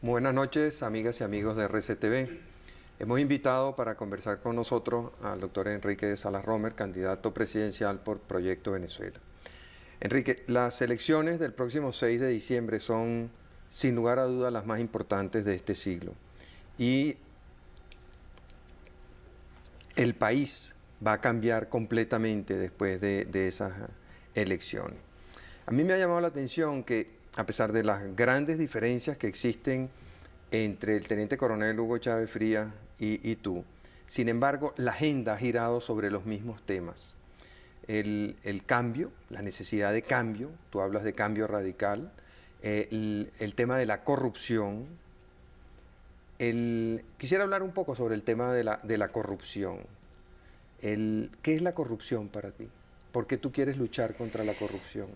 Buenas noches, amigas y amigos de RCTV. Hemos invitado para conversar con nosotros al doctor Enrique de Salas Romer, candidato presidencial por Proyecto Venezuela. Enrique, las elecciones del próximo 6 de diciembre son, sin lugar a dudas, las más importantes de este siglo. Y el país va a cambiar completamente después de esas elecciones. A mí me ha llamado la atención que, a pesar de las grandes diferencias que existen entre el teniente coronel Hugo Chávez Frías y tú, sin embargo, la agenda ha girado sobre los mismos temas. El cambio, la necesidad de cambio, tú hablas de cambio radical, el tema de la corrupción. Quisiera hablar un poco sobre el tema de la corrupción. ¿Qué es la corrupción para ti? ¿Por qué tú quieres luchar contra la corrupción?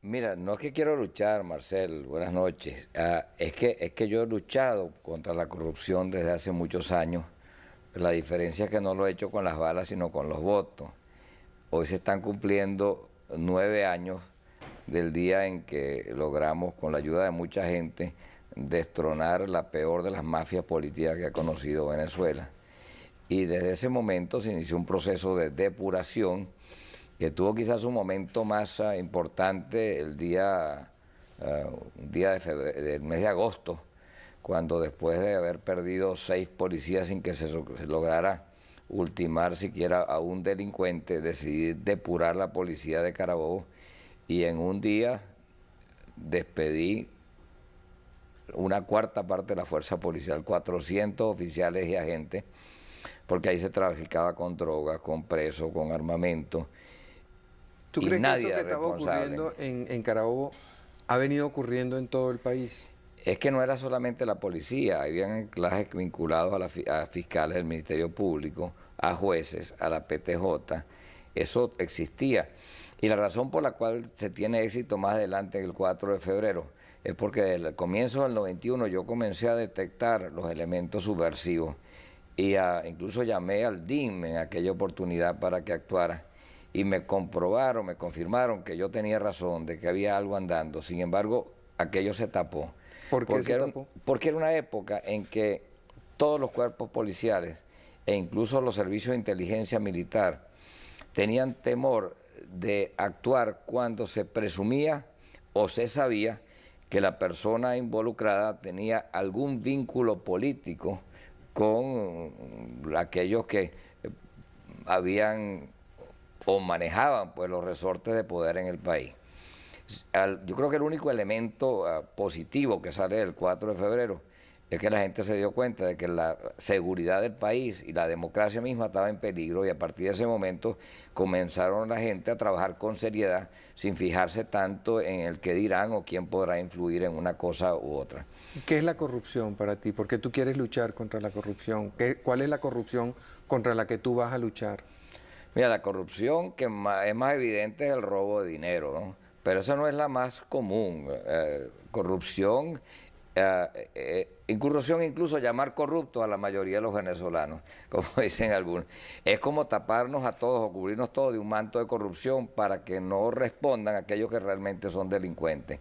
Mira, no es que quiero luchar, Marcel, buenas noches. Es que yo he luchado contra la corrupción desde hace muchos años. La diferencia es que no lo he hecho con las balas, sino con los votos. Hoy se están cumpliendo 9 años del día en que logramos, con la ayuda de mucha gente, destronar la peor de las mafias políticas que ha conocido Venezuela. Y desde ese momento se inició un proceso de depuración que tuvo quizás un momento más importante un día del mes de agosto, cuando después de haber perdido 6 policías sin que se lograra ultimar siquiera a un delincuente, decidí depurar la policía de Carabobo y en un día despedí una cuarta parte de la fuerza policial, 400 oficiales y agentes, porque ahí se traficaba con drogas, con presos, con armamento. ¿Tú Y crees que eso nadie que es estaba responsable. ocurriendo en Carabobo ha venido ocurriendo en todo el país? Es que no era solamente la policía, habían anclajes vinculados a fiscales del Ministerio Público, a jueces, a la PTJ, eso existía. Y la razón por la cual se tiene éxito más adelante, el 4 de febrero, es porque desde el comienzo del 91 yo comencé a detectar los elementos subversivos y incluso llamé al DIM en aquella oportunidad para que actuara. Y me comprobaron, me confirmaron que yo tenía razón, de que había algo andando. Sin embargo, aquello se tapó. ¿Por qué se tapó? Porque era una época en que todos los cuerpos policiales e incluso los servicios de inteligencia militar tenían temor de actuar cuando se presumía o se sabía que la persona involucrada tenía algún vínculo político con aquellos que habían o manejaban pues los resortes de poder en el país. Yo creo que el único elemento positivo que sale del 4 de febrero es que la gente se dio cuenta de que la seguridad del país y la democracia misma estaba en peligro, y a partir de ese momento comenzaron la gente a trabajar con seriedad sin fijarse tanto en el qué dirán o quién podrá influir en una cosa u otra. ¿Qué es la corrupción para ti? ¿Por qué tú quieres luchar contra la corrupción? ¿Cuál es la corrupción contra la que tú vas a luchar? Mira, la corrupción que es más evidente es el robo de dinero, ¿no? Pero esa no es la más común. Corrupción, incursión, incluso llamar corrupto a la mayoría de los venezolanos, como dicen algunos. Es como taparnos a todos o cubrirnos todos de un manto de corrupción para que no respondan aquellos que realmente son delincuentes.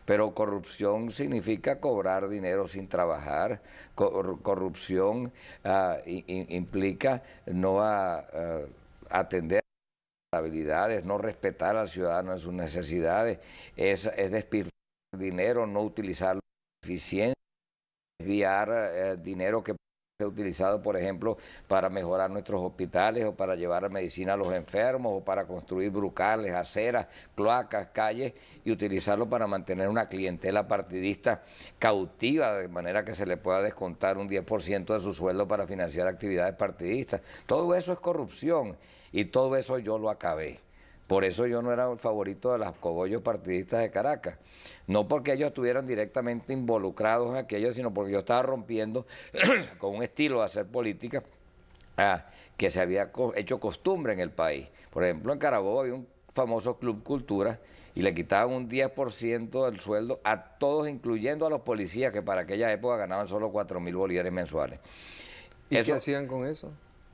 Pero corrupción significa cobrar dinero sin trabajar. Corrupción implica no atender habilidades, no respetar al ciudadano en sus necesidades, es despilfarrar dinero, no utilizarlo con eficiencia, desviar dinero que puede ser utilizado, por ejemplo, para mejorar nuestros hospitales o para llevar medicina a los enfermos o para construir brucales, aceras, cloacas, calles, y utilizarlo para mantener una clientela partidista cautiva, de manera que se le pueda descontar un 10% de su sueldo para financiar actividades partidistas. Todo eso es corrupción y todo eso yo lo acabé. Por eso yo no era el favorito de los cogollos partidistas de Caracas. No porque ellos estuvieran directamente involucrados en aquello, sino porque yo estaba rompiendo con un estilo de hacer política que se había hecho costumbre en el país. Por ejemplo, en Carabobo había un famoso Club Cultura y le quitaban un 10% del sueldo a todos, incluyendo a los policías, que para aquella época ganaban solo 4.000 bolívares mensuales. ¿Y qué hacían con eso?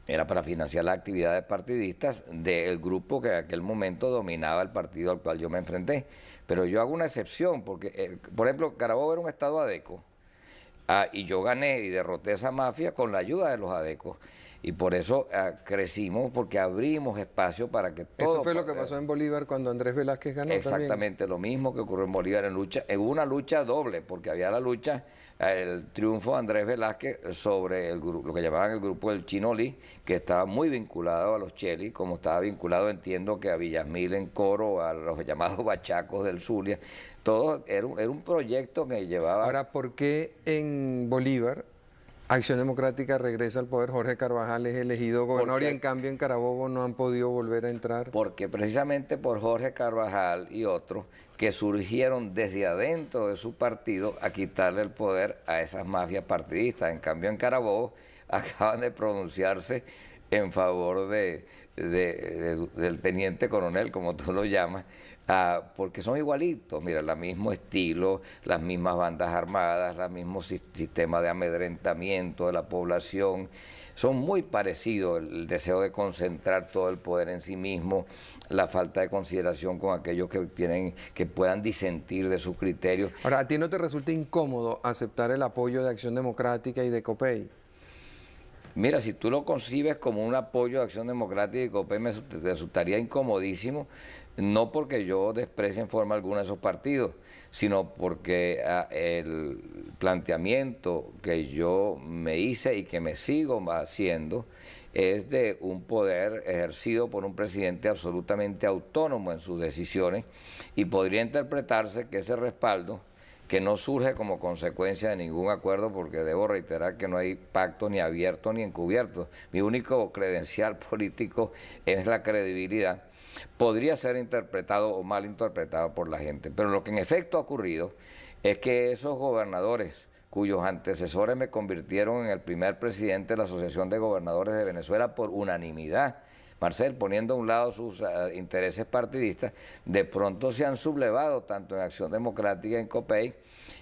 Era para financiar las actividades partidistas del grupo que en aquel momento dominaba el partido al cual yo me enfrenté. Pero yo hago una excepción, porque, por ejemplo, Carabobo era un estado adeco, y yo gané y derroté esa mafia con la ayuda de los adecos. Y por eso crecimos, porque abrimos espacio para que todo... Eso fue lo que pasó en Bolívar cuando Andrés Velázquez ganó exactamente también. lo mismo que ocurrió en Bolívar en lucha. Hubo una lucha doble, porque había la lucha, el triunfo de Andrés Velázquez sobre el grupo, lo que llamaban el grupo del Chinolí, que estaba muy vinculado a los Chelis, como estaba vinculado, entiendo, que a Villasmil en Coro, a los llamados bachacos del Zulia. Todo era un proyecto que llevaba... Ahora, ¿por qué en Bolívar Acción Democrática regresa al poder? Jorge Carvajal es elegido gobernador y en cambio en Carabobo no han podido volver a entrar. Porque precisamente por Jorge Carvajal y otros que surgieron desde adentro de su partido a quitarle el poder a esas mafias partidistas. En cambio en Carabobo acaban de pronunciarse en favor del teniente coronel, como tú lo llamas, porque son igualitos, mira, el mismo estilo, las mismas bandas armadas, el mismo sistema de amedrentamiento de la población, son muy parecidos, el deseo de concentrar todo el poder en sí mismo, la falta de consideración con aquellos que puedan disentir de sus criterios. Ahora, ¿a ti no te resulta incómodo aceptar el apoyo de Acción Democrática y de COPEI? Mira, si tú lo concibes como un apoyo de Acción Democrática y COPEI, me resultaría incomodísimo, no porque yo desprecie en forma alguna esos partidos, sino porque el planteamiento que yo me hice y que me sigo haciendo es de un poder ejercido por un presidente absolutamente autónomo en sus decisiones, y podría interpretarse que ese respaldo, que no surge como consecuencia de ningún acuerdo, porque debo reiterar que no hay pacto ni abierto ni encubierto, mi único credencial político es la credibilidad, podría ser interpretado o mal interpretado por la gente. Pero lo que en efecto ha ocurrido es que esos gobernadores, cuyos antecesores me convirtieron en el primer presidente de la Asociación de Gobernadores de Venezuela por unanimidad, Marcel, poniendo a un lado sus intereses partidistas, de pronto se han sublevado tanto en Acción Democrática y en COPEI,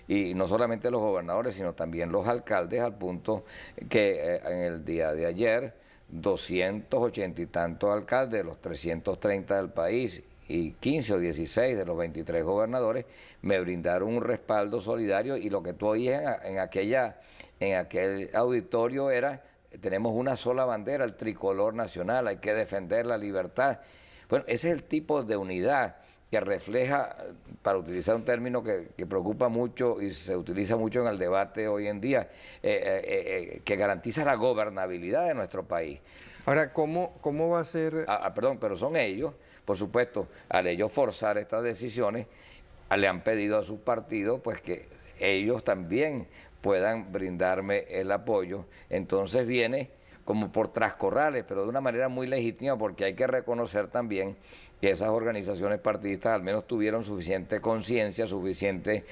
y no solamente los gobernadores, sino también los alcaldes, al punto que en el día de ayer 280 y tantos alcaldes de los 330 del país y 15 o 16 de los 23 gobernadores me brindaron un respaldo solidario, y lo que tú oías en aquel auditorio era: tenemos una sola bandera, el tricolor nacional, hay que defender la libertad. Bueno, ese es el tipo de unidad que refleja, para utilizar un término que preocupa mucho y se utiliza mucho en el debate hoy en día, que garantiza la gobernabilidad de nuestro país. Ahora, ¿cómo va a ser? Perdón, pero son ellos, por supuesto, al ellos forzar estas decisiones, le han pedido a sus partidos pues que ellos también puedan brindarme el apoyo. Entonces viene como por trascorrales, pero de una manera muy legítima, porque hay que reconocer también que esas organizaciones partidistas al menos tuvieron suficiente conciencia, suficiente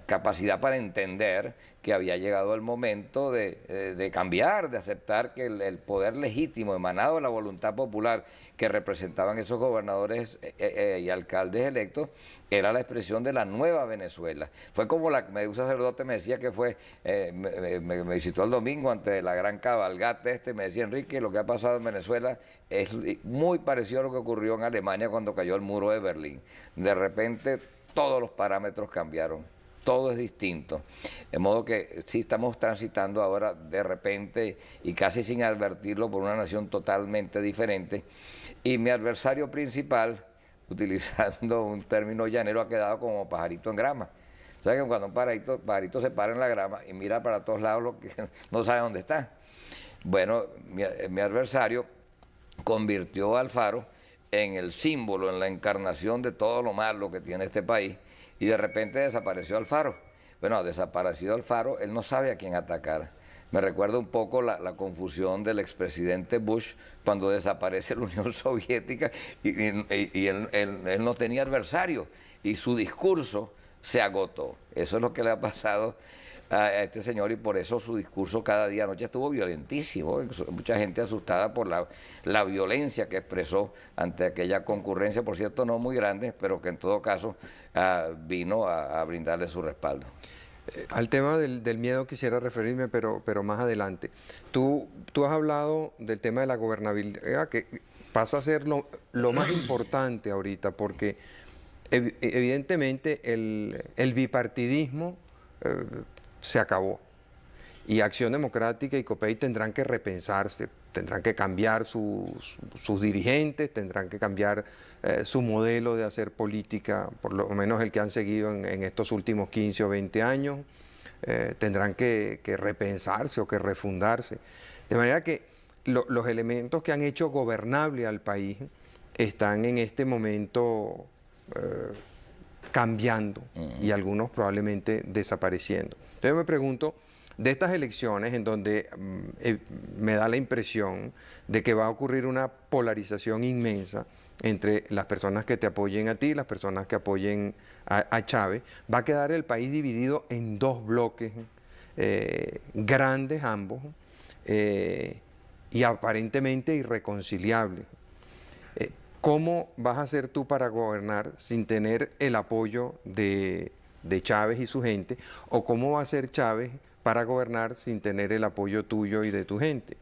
capacidad para entender que había llegado el momento de cambiar, de aceptar que el poder legítimo emanado de la voluntad popular que representaban esos gobernadores y alcaldes electos era la expresión de la nueva Venezuela. Fue como un sacerdote me decía que fue, me visitó el domingo ante la gran cabalgata me decía: Enrique, lo que ha pasado en Venezuela es muy parecido a lo que ocurrió en Alemania cuando cayó el muro de Berlín. De repente todos los parámetros cambiaron, todo es distinto. De modo que sí estamos transitando ahora de repente y casi sin advertirlo por una nación totalmente diferente. Y mi adversario principal, utilizando un término llanero, ha quedado como pajarito en grama. ¿Sabes que cuando un pajarito se para en la grama y mira para todos lados, lo que no sabe dónde está? Bueno, mi adversario convirtió a Alfaro en el símbolo, en la encarnación de todo lo malo que tiene este país, y de repente desapareció Alfaro. Bueno, desaparecido Alfaro, él no sabe a quién atacar. Me recuerda un poco la confusión del expresidente Bush cuando desaparece la Unión Soviética y él no tenía adversario y su discurso se agotó. Eso es lo que le ha pasado a este señor, y por eso su discurso cada día anoche estuvo violentísimo. Mucha gente asustada por la violencia que expresó ante aquella concurrencia, por cierto no muy grande, pero que en todo caso vino a brindarle su respaldo. Al tema del miedo quisiera referirme, pero más adelante. Tú has hablado del tema de la gobernabilidad, que pasa a ser lo más importante ahorita, porque evidentemente el bipartidismo se acabó. Y Acción Democrática y COPEI tendrán que repensarse, tendrán que cambiar sus dirigentes, tendrán que cambiar su modelo de hacer política, por lo menos el que han seguido en estos últimos 15 o 20 años, tendrán que repensarse o que refundarse. De manera que los elementos que han hecho gobernable al país están en este momento cambiando y algunos probablemente desapareciendo. Entonces me pregunto, de estas elecciones en donde me da la impresión de que va a ocurrir una polarización inmensa entre las personas que te apoyen a ti y las personas que apoyen a Chávez, va a quedar el país dividido en dos bloques grandes ambos y aparentemente irreconciliables. ¿Cómo vas a hacer tú para gobernar sin tener el apoyo de Chávez y su gente? ¿O cómo va a ser Chávez para gobernar sin tener el apoyo tuyo y de tu gente?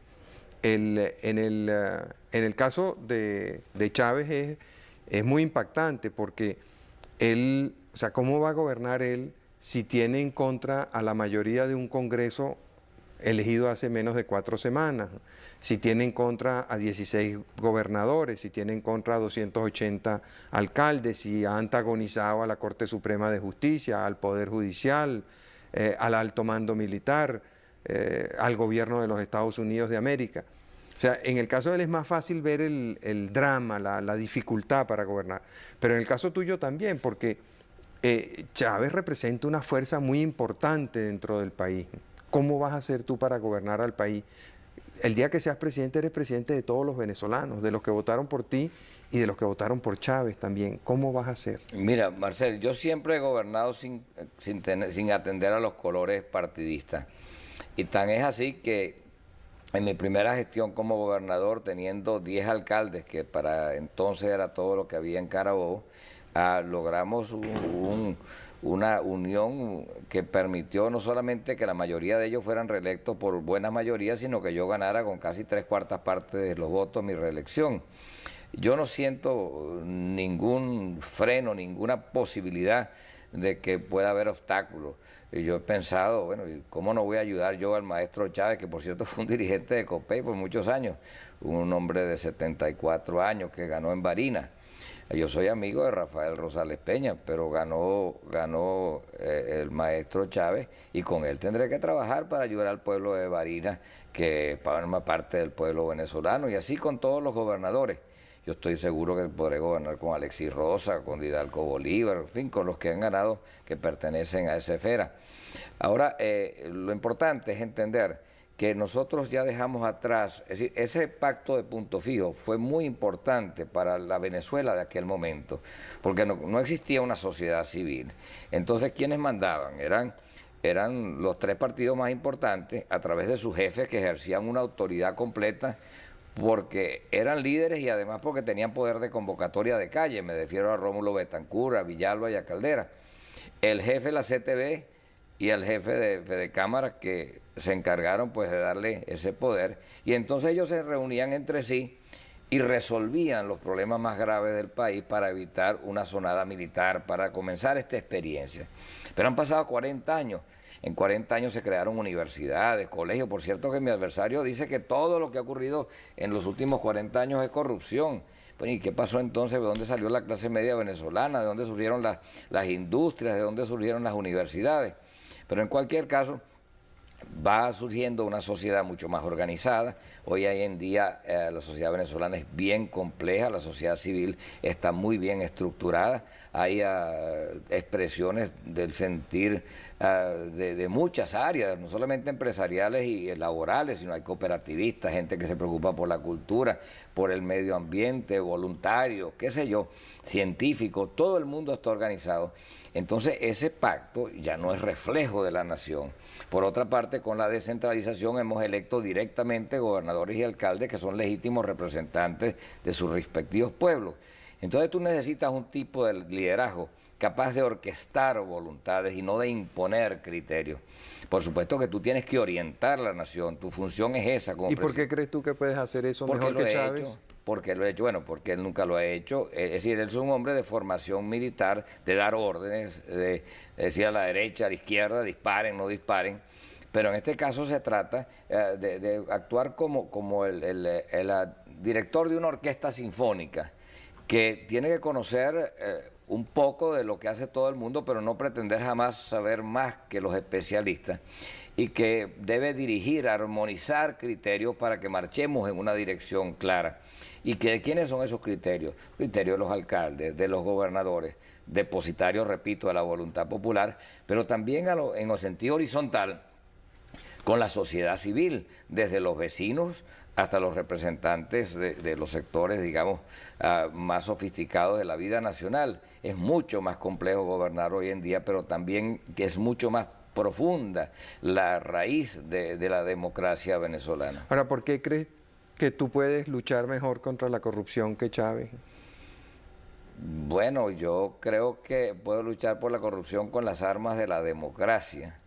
En el caso de Chávez es muy impactante porque él, o sea, ¿cómo va a gobernar él si tiene en contra a la mayoría de un Congreso elegido hace menos de 4 semanas? Si tiene en contra a 16 gobernadores, si tiene en contra a 280 alcaldes, si ha antagonizado a la Corte Suprema de Justicia, al Poder Judicial, al alto mando militar, al gobierno de los Estados Unidos de América. O sea, en el caso de él es más fácil ver el drama, la dificultad para gobernar, pero en el caso tuyo también, porque Chávez representa una fuerza muy importante dentro del país. ¿Cómo vas a hacer tú para gobernar al país? El día que seas presidente, eres presidente de todos los venezolanos, de los que votaron por ti y de los que votaron por Chávez también. ¿Cómo vas a hacer? Mira, Marcel, yo siempre he gobernado sin atender a los colores partidistas. Y tan es así que en mi primera gestión como gobernador, teniendo 10 alcaldes, que para entonces era todo lo que había en Carabobo, logramos una unión que permitió no solamente que la mayoría de ellos fueran reelectos por buena mayoría, sino que yo ganara con casi 3/4 partes de los votos mi reelección. Yo no siento ningún freno, ninguna posibilidad de que pueda haber obstáculos. Y yo he pensado, bueno, ¿cómo no voy a ayudar yo al maestro Chávez, que por cierto fue un dirigente de COPEI por muchos años, un hombre de 74 años que ganó en Barinas? Yo soy amigo de Rafael Rosales Peña, pero ganó el maestro Chávez, y con él tendré que trabajar para ayudar al pueblo de Barinas, que forma parte del pueblo venezolano, y así con todos los gobernadores. Yo estoy seguro que podré gobernar con Alexis Rosa, con Hidalgo Bolívar, en fin, con los que han ganado, que pertenecen a esa esfera. Ahora, lo importante es entender que nosotros ya dejamos atrás, es decir, ese pacto de Punto Fijo fue muy importante para la Venezuela de aquel momento, porque no existía una sociedad civil. Entonces, ¿quiénes mandaban? Eran los 3 partidos más importantes, a través de sus jefes, que ejercían una autoridad completa, porque eran líderes y además porque tenían poder de convocatoria de calle. Me refiero a Rómulo Betancourt, a Villalba y a Caldera. El jefe de la CTV y el jefe de Fedecámara, que se encargaron pues de darle ese poder, y entonces ellos se reunían entre sí y resolvían los problemas más graves del país para evitar una sonada militar, para comenzar esta experiencia. Pero han pasado 40 años. En 40 años se crearon universidades, colegios. Por cierto que mi adversario dice que todo lo que ha ocurrido en los últimos 40 años es corrupción. Bueno, ¿y qué pasó entonces? ¿De dónde salió la clase media venezolana? ¿De dónde surgieron las industrias? ¿De dónde surgieron las universidades? Pero en cualquier caso, va surgiendo una sociedad mucho más organizada. Hoy en día la sociedad venezolana es bien compleja, la sociedad civil está muy bien estructurada, hay expresiones del sentir de muchas áreas, no solamente empresariales y laborales, sino hay cooperativistas, gente que se preocupa por la cultura, por el medio ambiente, voluntarios, qué sé yo, científicos, todo el mundo está organizado. Entonces ese pacto ya no es reflejo de la nación. Por otra parte, con la descentralización hemos electo directamente gobernadores y alcaldes que son legítimos representantes de sus respectivos pueblos. Entonces tú necesitas un tipo de liderazgo capaz de orquestar voluntades y no de imponer criterios. Por supuesto que tú tienes que orientar a la nación, tu función es esa. ¿Y por qué crees tú que puedes hacer eso mejor que Chávez? Porque lo he hecho, bueno, porque él nunca lo ha hecho. Es decir, él es un hombre de formación militar, de dar órdenes, de decir a la derecha, a la izquierda, disparen, no disparen. Pero en este caso se trata de actuar como el director de una orquesta sinfónica, que tiene que conocer un poco de lo que hace todo el mundo, pero no pretender jamás saber más que los especialistas, y que debe dirigir, armonizar criterios para que marchemos en una dirección clara. ¿Y que quiénes son esos criterios? Criterios de los alcaldes, de los gobernadores, depositarios, repito, de la voluntad popular, pero también en el sentido horizontal, con la sociedad civil, desde los vecinos hasta los representantes de los sectores, digamos, más sofisticados de la vida nacional. Es mucho más complejo gobernar hoy en día, pero también es mucho más profunda la raíz de la democracia venezolana. Ahora, ¿por qué crees que tú puedes luchar mejor contra la corrupción que Chávez? Bueno, yo creo que puedo luchar por la corrupción con las armas de la democracia.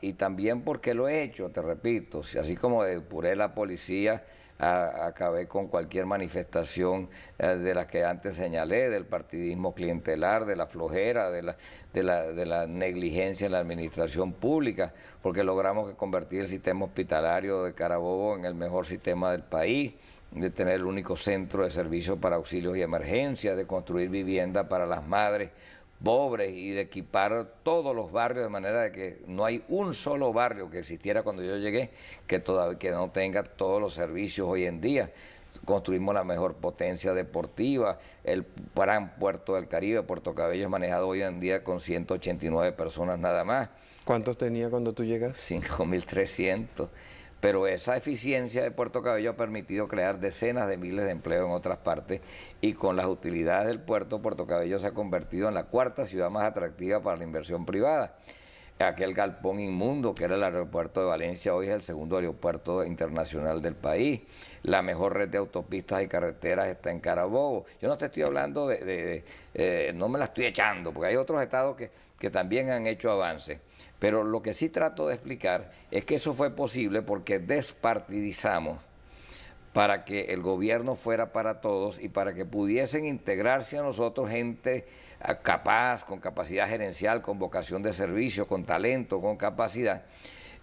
Y también porque lo he hecho, te repito, así como depuré la policía, acabé con cualquier manifestación de las que antes señalé, del partidismo clientelar, de la flojera, de la negligencia en la administración pública, porque logramos convertir el sistema hospitalario de Carabobo en el mejor sistema del país, de tener el único centro de servicio para auxilios y emergencias, de construir vivienda para las madres pobres y de equipar todos los barrios de manera de que no hay un solo barrio que existiera cuando yo llegué que no tenga todos los servicios hoy en día. Construimos la mejor potencia deportiva, el gran puerto del Caribe, Puerto Cabello, es manejado hoy en día con 189 personas nada más. ¿Cuántos tenía cuando tú llegas? 5.300. Pero esa eficiencia de Puerto Cabello ha permitido crear decenas de miles de empleos en otras partes, y con las utilidades del puerto, Puerto Cabello se ha convertido en la cuarta ciudad más atractiva para la inversión privada. Aquel galpón inmundo que era el aeropuerto de Valencia hoy es el segundo aeropuerto internacional del país. La mejor red de autopistas y carreteras está en Carabobo. Yo no te estoy hablando no me la estoy echando, porque hay otros estados que también han hecho avances. Pero lo que sí trato de explicar es que eso fue posible porque despartidizamos para que el gobierno fuera para todos y para que pudiesen integrarse a nosotros gente capaz, con capacidad gerencial, con vocación de servicio, con talento, con capacidad.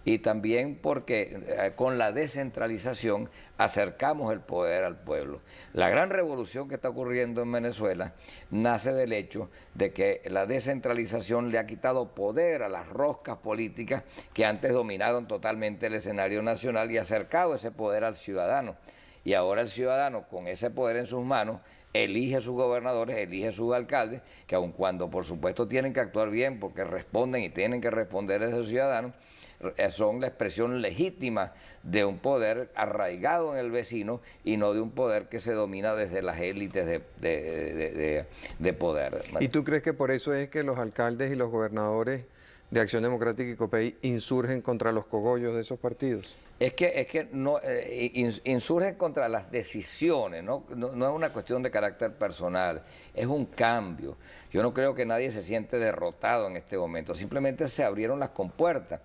Y también porque con la descentralización acercamos el poder al pueblo. La gran revolución que está ocurriendo en Venezuela nace del hecho de que la descentralización le ha quitado poder a las roscas políticas que antes dominaron totalmente el escenario nacional y ha acercado ese poder al ciudadano. Y ahora el ciudadano, con ese poder en sus manos, elige sus gobernadores, elige sus alcaldes, que aun cuando por supuesto tienen que actuar bien porque responden y tienen que responder a esos ciudadanos, son la expresión legítima de un poder arraigado en el vecino y no de un poder que se domina desde las élites de poder. ¿Y tú crees que por eso es que los alcaldes y los gobernadores de Acción Democrática y COPEI insurgen contra los cogollos de esos partidos? Es que no, insurgen contra las decisiones, no es una cuestión de carácter personal, es un cambio. Yo no creo que nadie se siente derrotado en este momento, simplemente se abrieron las compuertas.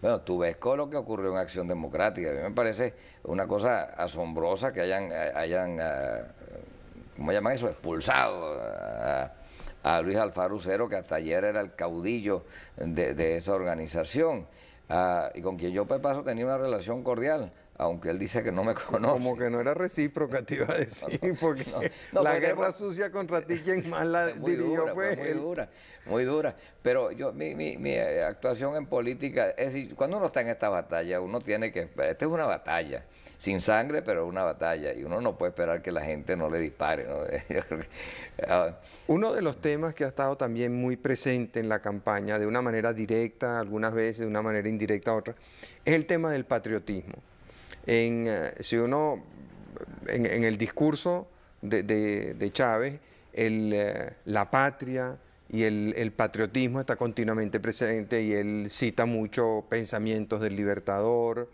Bueno, tú ves con lo que ocurrió en Acción Democrática. A mí me parece una cosa asombrosa que hayan ¿cómo llaman eso? Expulsado a Luis Alfaro Usero, que hasta ayer era el caudillo de esa organización. Y con quien yo, Pepaso, tenía una relación cordial. aunque él dice que no me conoce. Como que no era recíproca, te iba a decir, porque no, la porque guerra sucia contra ti, quien más la muy dirigió dura, fue muy él. dura, muy dura. Pero mi actuación en política es decir, cuando uno está en esta batalla, uno tiene que esperar. Esta es una batalla, sin sangre, pero una batalla. Y uno no puede esperar que la gente no le dispare, ¿no? Yo creo Uno de los temas que ha estado también muy presente en la campaña, de una manera directa, algunas veces, de una manera indirecta, otra, es el tema del patriotismo. Si uno, en el discurso de Chávez, la patria y el patriotismo está continuamente presente y él cita mucho pensamientos del Libertador,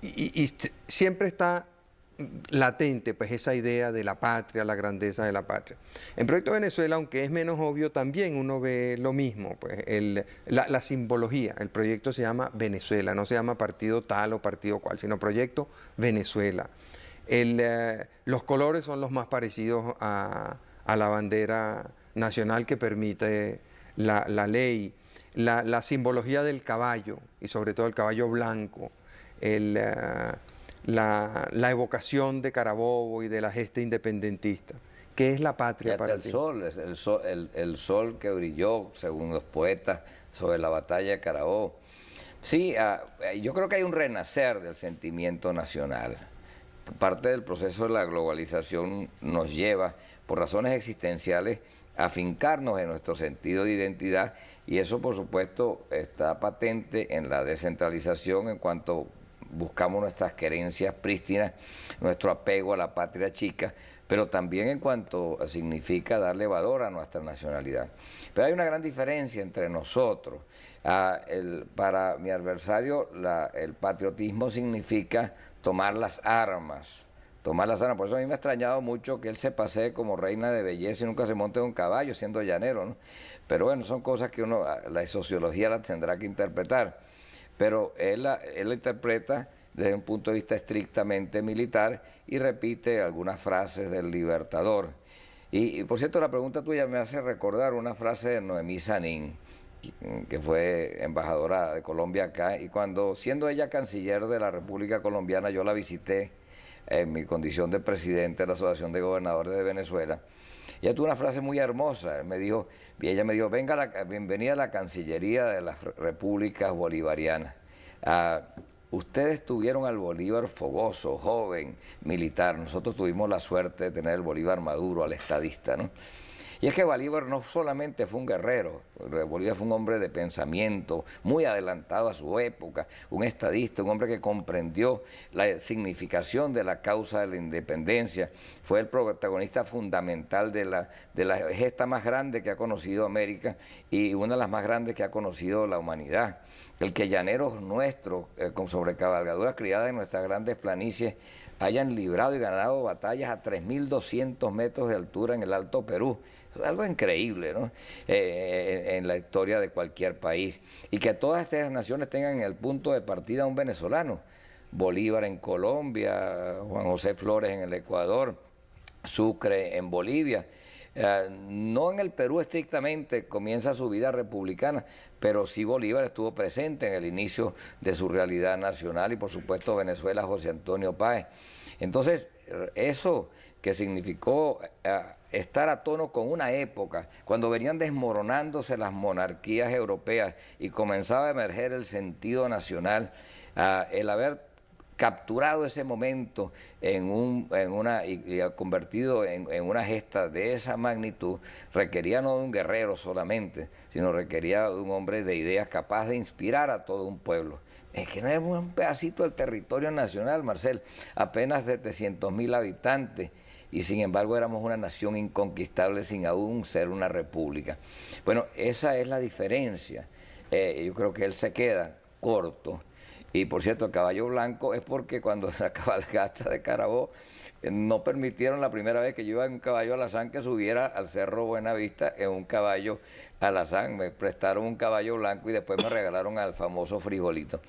y siempre está latente pues esa idea de la patria, la grandeza de la patria. En Proyecto Venezuela, aunque es menos obvio, también uno ve lo mismo, pues la simbología. El proyecto se llama Venezuela, no se llama partido tal o partido cual, sino Proyecto Venezuela. Los colores son los más parecidos a la bandera nacional que permite la ley, la simbología del caballo, y sobre todo el caballo blanco, la evocación de Carabobo y de la gesta independentista. ¿Qué es la patria para ti? El sol que brilló, según los poetas, sobre la batalla de Carabobo. Sí, yo creo que hay un renacer del sentimiento nacional. Parte del proceso de la globalización nos lleva, por razones existenciales, a afincarnos en nuestro sentido de identidad, y eso, por supuesto, está patente en la descentralización en cuanto buscamos nuestras querencias prístinas, nuestro apego a la patria chica, pero también en cuanto significa darle valor a nuestra nacionalidad. Pero hay una gran diferencia entre nosotros. Para mi adversario, el patriotismo significa tomar las armas. Tomar las armas. Por eso a mí me ha extrañado mucho que él se pasee como reina de belleza y nunca se monte en un caballo siendo llanero, ¿no? Pero bueno, son cosas que la sociología las tendrá que interpretar. Pero él la interpreta desde un punto de vista estrictamente militar y repite algunas frases del Libertador. Y por cierto, la pregunta tuya me hace recordar una frase de Noemí Sanín, que fue embajadora de Colombia acá, y cuando, siendo ella canciller de la República Colombiana, yo la visité en mi condición de presidente de la Asociación de Gobernadores de Venezuela. Ella tuvo una frase muy hermosa. Ella me dijo, bienvenida a la Cancillería de las Repúblicas Bolivarianas. Ustedes tuvieron al Bolívar fogoso, joven, militar. Nosotros tuvimos la suerte de tener el Bolívar maduro, al estadista, ¿no? Y es que Bolívar no solamente fue un guerrero, Bolívar fue un hombre de pensamiento, muy adelantado a su época, un estadista, un hombre que comprendió la significación de la causa de la independencia, fue el protagonista fundamental de la gesta más grande que ha conocido América y una de las más grandes que ha conocido la humanidad. El que llaneros nuestros, con sobrecabalgaduras criadas en nuestras grandes planicies, hayan librado y ganado batallas a 3.200 metros de altura en el Alto Perú. Es algo increíble, ¿no? En la historia de cualquier país. Y que todas estas naciones tengan en el punto de partida a un venezolano. Bolívar en Colombia, Juan José Flores en el Ecuador, Sucre en Bolivia. No en el Perú estrictamente comienza su vida republicana, pero sí Bolívar estuvo presente en el inicio de su realidad nacional y por supuesto Venezuela, José Antonio Páez. Entonces, eso que significó estar a tono con una época, cuando venían desmoronándose las monarquías europeas y comenzaba a emerger el sentido nacional, el haber capturado ese momento y convertido en una gesta de esa magnitud, requería no de un guerrero solamente, sino requería de un hombre de ideas capaz de inspirar a todo un pueblo. Es que no es un pedacito del territorio nacional, Marcel, apenas 700.000 habitantes, y sin embargo éramos una nación inconquistable sin aún ser una república. Bueno, esa es la diferencia. Yo creo que él se queda corto. Y por cierto, el caballo blanco es porque cuando la cabalgata de Carabobo no permitieron la primera vez que yo iba en un caballo alazán que subiera al Cerro Buenavista en un caballo alazán. Me prestaron un caballo blanco y después me regalaron al famoso frijolito.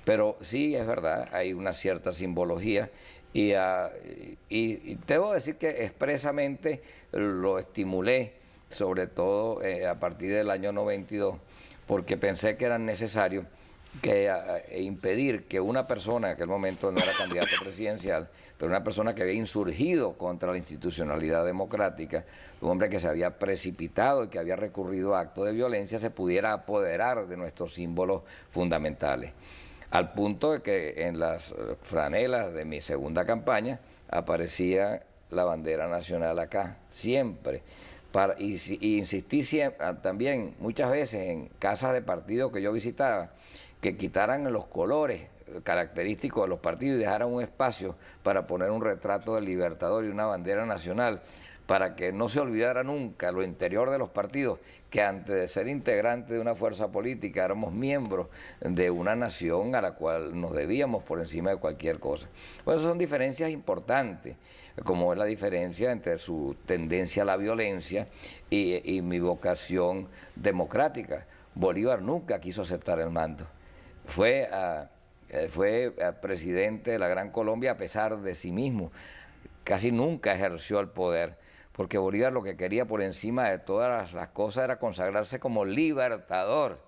Pero sí, es verdad, hay una cierta simbología y debo decir que expresamente lo estimulé, sobre todo a partir del año 92, porque pensé que era necesario impedir que una persona, en aquel momento no era candidato presidencial, pero una persona que había insurgido contra la institucionalidad democrática, un hombre que se había precipitado y que había recurrido a actos de violencia, se pudiera apoderar de nuestros símbolos fundamentales. Al punto de que en las franelas de mi segunda campaña aparecía la bandera nacional acá, siempre. Y insistí también muchas veces en casas de partido que yo visitaba, que quitaran los colores característicos de los partidos y dejaran un espacio para poner un retrato del Libertador y una bandera nacional, para que no se olvidara nunca lo interior de los partidos, que antes de ser integrantes de una fuerza política éramos miembros de una nación a la cual nos debíamos por encima de cualquier cosa. Pues son diferencias importantes, como es la diferencia entre su tendencia a la violencia y mi vocación democrática. Bolívar nunca quiso aceptar el mando. Fue presidente de la Gran Colombia a pesar de sí mismo. Casi nunca ejerció el poder, porque Bolívar lo que quería por encima de todas las cosas era consagrarse como libertador.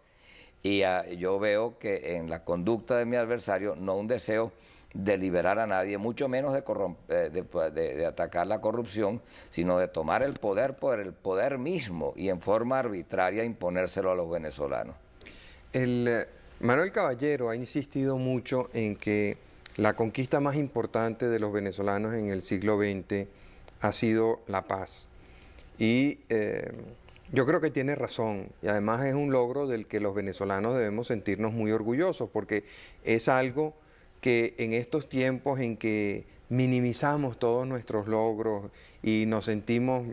Y yo veo que en la conducta de mi adversario no un deseo de liberar a nadie, mucho menos de atacar la corrupción, sino de tomar el poder por el poder mismo y en forma arbitraria imponérselo a los venezolanos. Manuel Caballero ha insistido mucho en que la conquista más importante de los venezolanos en el siglo XX ha sido la paz. Y yo creo que tiene razón. Y además es un logro del que los venezolanos debemos sentirnos muy orgullosos, porque es algo que en estos tiempos en que minimizamos todos nuestros logros y nos sentimos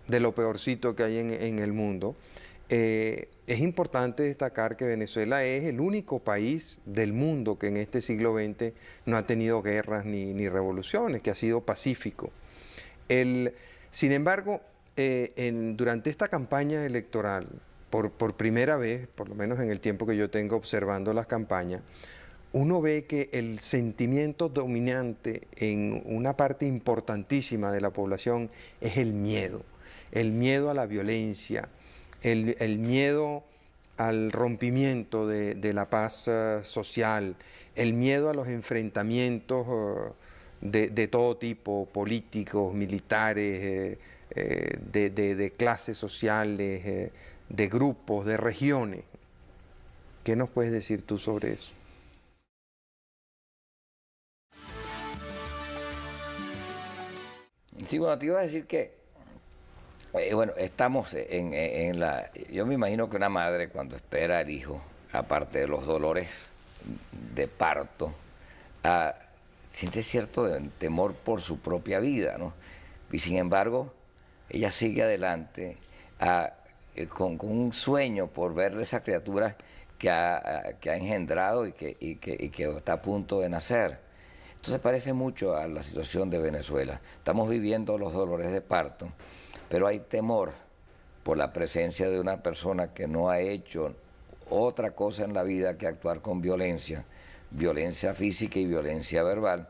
de lo peorcito que hay en el mundo, es importante destacar que Venezuela es el único país del mundo que en este siglo XX no ha tenido guerras ni revoluciones, que ha sido pacífico. Sin embargo, durante esta campaña electoral, por primera vez, por lo menos en el tiempo que yo tengo observando las campañas, uno ve que el sentimiento dominante en una parte importantísima de la población es el miedo a la violencia, el miedo al rompimiento de la paz social, el miedo a los enfrentamientos de todo tipo, políticos, militares, de clases sociales, de grupos, de regiones. ¿Qué nos puedes decir tú sobre eso? Sí, bueno, te iba a decir que bueno, estamos en la... Yo me imagino que una madre cuando espera al hijo, aparte de los dolores de parto, siente cierto temor por su propia vida, ¿no? Y sin embargo, ella sigue adelante con un sueño por ver esa criatura que ha engendrado y que está a punto de nacer. Entonces parece mucho a la situación de Venezuela. Estamos viviendo los dolores de parto, pero hay temor por la presencia de una persona que no ha hecho otra cosa en la vida que actuar con violencia, violencia física y violencia verbal,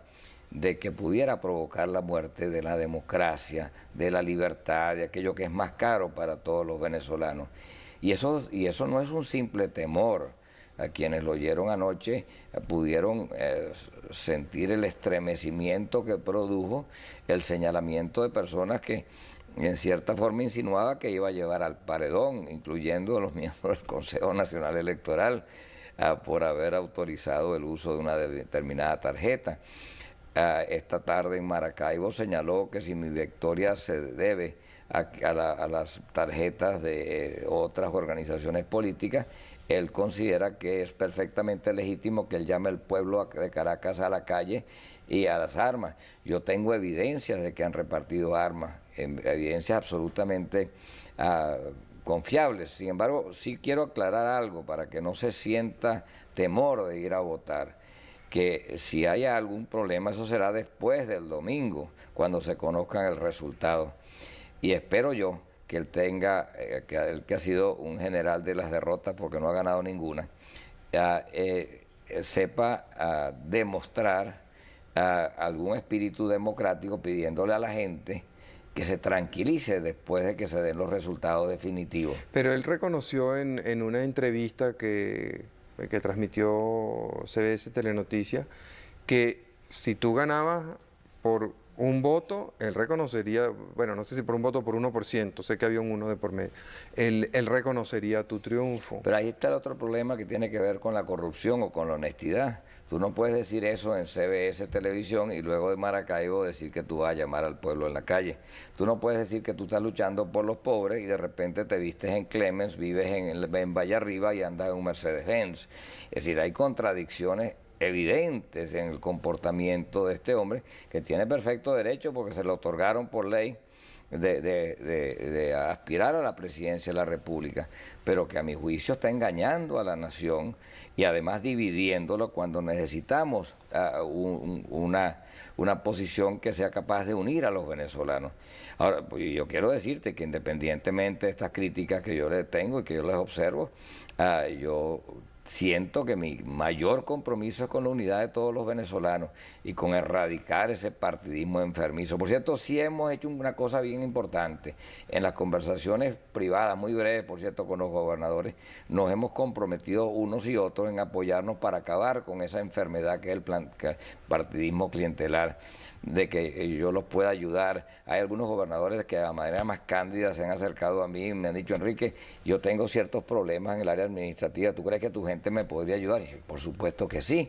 de que pudiera provocar la muerte de la democracia, de la libertad, de aquello que es más caro para todos los venezolanos. Y eso no es un simple temor. A quienes lo oyeron anoche pudieron sentir el estremecimiento que produjo el señalamiento de personas que en cierta forma insinuaba que iba a llevar al paredón, incluyendo a los miembros del Consejo Nacional Electoral, por haber autorizado el uso de una determinada tarjeta. Esta tarde en Maracaibo señaló que si mi victoria se debe a las tarjetas de otras organizaciones políticas, él considera que es perfectamente legítimo que él llame al pueblo de Caracas a la calle y a las armas. Yo tengo evidencias de que han repartido armas, evidencias absolutamente confiables. Sin embargo, sí quiero aclarar algo para que no se sienta temor de ir a votar, que si hay algún problema eso será después del domingo, cuando se conozcan el resultado. Y espero yo que él tenga, que ha sido un general de las derrotas porque no ha ganado ninguna, sepa demostrar algún espíritu democrático pidiéndole a la gente que se tranquilice después de que se den los resultados definitivos. Pero él reconoció en una entrevista que que transmitió CBS Telenoticias, que si tú ganabas por un voto, él reconocería, bueno, no sé si por un voto o por 1%, sé que había un 1 de por medio, él reconocería tu triunfo. Pero ahí está el otro problema que tiene que ver con la corrupción o con la honestidad. Tú no puedes decir eso en CBS Televisión y luego de Maracaibo decir que tú vas a llamar al pueblo en la calle. Tú no puedes decir que tú estás luchando por los pobres y de repente te vistes en Clemens, vives en Valle Arriba y andas en un Mercedes-Benz. Es decir, hay contradicciones evidentes en el comportamiento de este hombre, que tiene perfecto derecho porque se le otorgaron por ley de aspirar a la presidencia de la República, pero que a mi juicio está engañando a la nación y además dividiéndolo cuando necesitamos una posición que sea capaz de unir a los venezolanos. Ahora, pues yo quiero decirte que independientemente de estas críticas que yo les tengo y que yo les observo, yo siento que mi mayor compromiso es con la unidad de todos los venezolanos y con erradicar ese partidismo enfermizo. Por cierto, sí hemos hecho una cosa bien importante. En las conversaciones privadas, muy breves, por cierto, con los gobernadores, nos hemos comprometido unos y otros en apoyarnos para acabar con esa enfermedad que es el partidismo clientelar, de que yo los pueda ayudar. Hay algunos gobernadores que de manera más cándida se han acercado a mí y me han dicho: Enrique, yo tengo ciertos problemas en el área administrativa, ¿tú crees que tu gente me podría ayudar? Y yo, por supuesto que sí.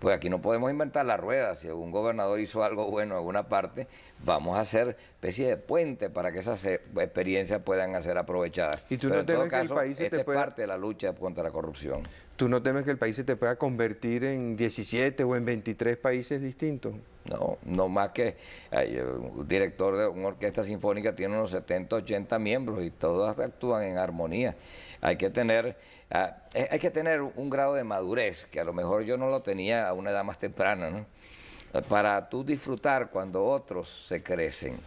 Pues aquí no podemos inventar la rueda. Si un gobernador hizo algo bueno en alguna parte, vamos a hacer especie de puente para que esas experiencias puedan ser aprovechadas. ¿Y tú Pero no en todo temes que el caso, país se esta te es pueda... parte de la lucha contra la corrupción. ¿Tú no temes que el país se te pueda convertir en 17 o en 23 países distintos? No, no más que un director de una orquesta sinfónica tiene unos 70, 80 miembros y todos actúan en armonía. Hay que tener un grado de madurez, que a lo mejor yo no lo tenía a una edad más temprana, ¿no? Para tú disfrutar cuando otros se crecen.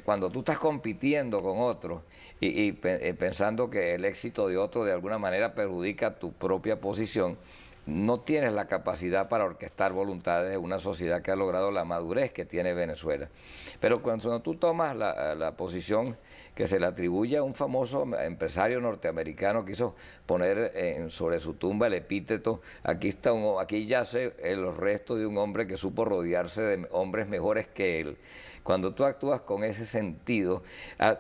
Cuando tú estás compitiendo con otros y pensando que el éxito de otro de alguna manera perjudica tu propia posición, no tienes la capacidad para orquestar voluntades de una sociedad que ha logrado la madurez que tiene Venezuela. Pero cuando tú tomas la posición que se le atribuye a un famoso empresario norteamericano que hizo poner sobre su tumba el epíteto: aquí yace los restos de un hombre que supo rodearse de hombres mejores que él. Cuando tú actúas con ese sentido,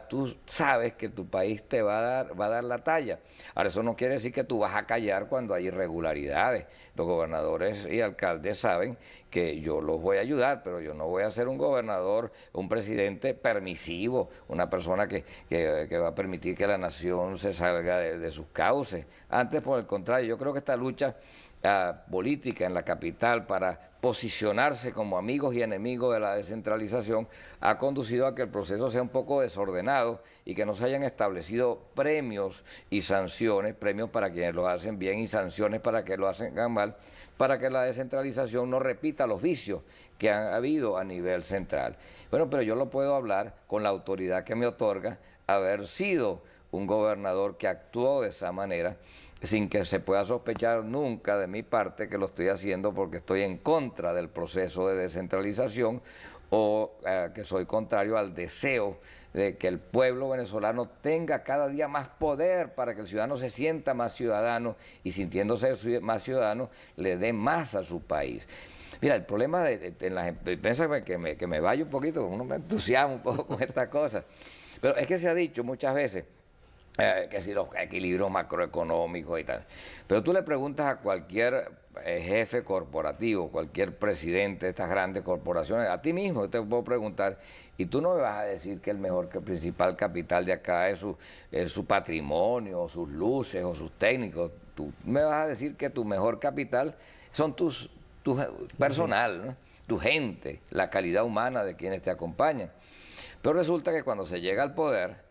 tú sabes que tu país te va a dar la talla. Ahora, eso no quiere decir que tú vas a callar cuando hay irregularidades. Los gobernadores y alcaldes saben que yo los voy a ayudar, pero yo no voy a ser un gobernador, un presidente permisivo, una persona que va a permitir que la nación se salga de sus cauces. Antes, por el contrario, yo creo que esta lucha política en la capital para posicionarse como amigos y enemigos de la descentralización ha conducido a que el proceso sea un poco desordenado y que no se hayan establecido premios y sanciones, premios para quienes lo hacen bien y sanciones para quienes lo hacen mal, para que la descentralización no repita los vicios que han habido a nivel central. Bueno, pero yo lo puedo hablar con la autoridad que me otorga haber sido un gobernador que actuó de esa manera, sin que se pueda sospechar nunca de mi parte que lo estoy haciendo porque estoy en contra del proceso de descentralización o que soy contrario al deseo de que el pueblo venezolano tenga cada día más poder para que el ciudadano se sienta más ciudadano y, sintiéndose más ciudadano, le dé más a su país. Mira, el problema en las empresas, que me vaya un poquito, uno me entusiasma un poco con estas cosas, pero es que se ha dicho muchas veces que si los equilibrios macroeconómicos y tal. Pero tú le preguntas a cualquier jefe corporativo, cualquier presidente de estas grandes corporaciones, a ti mismo te puedo preguntar, y tú no me vas a decir que el principal capital de acá es su patrimonio, o sus luces, o sus técnicos. Tú me vas a decir que tu mejor capital son tu personal, ¿no? Tu gente, la calidad humana de quienes te acompañan. Pero resulta que cuando se llega al poder,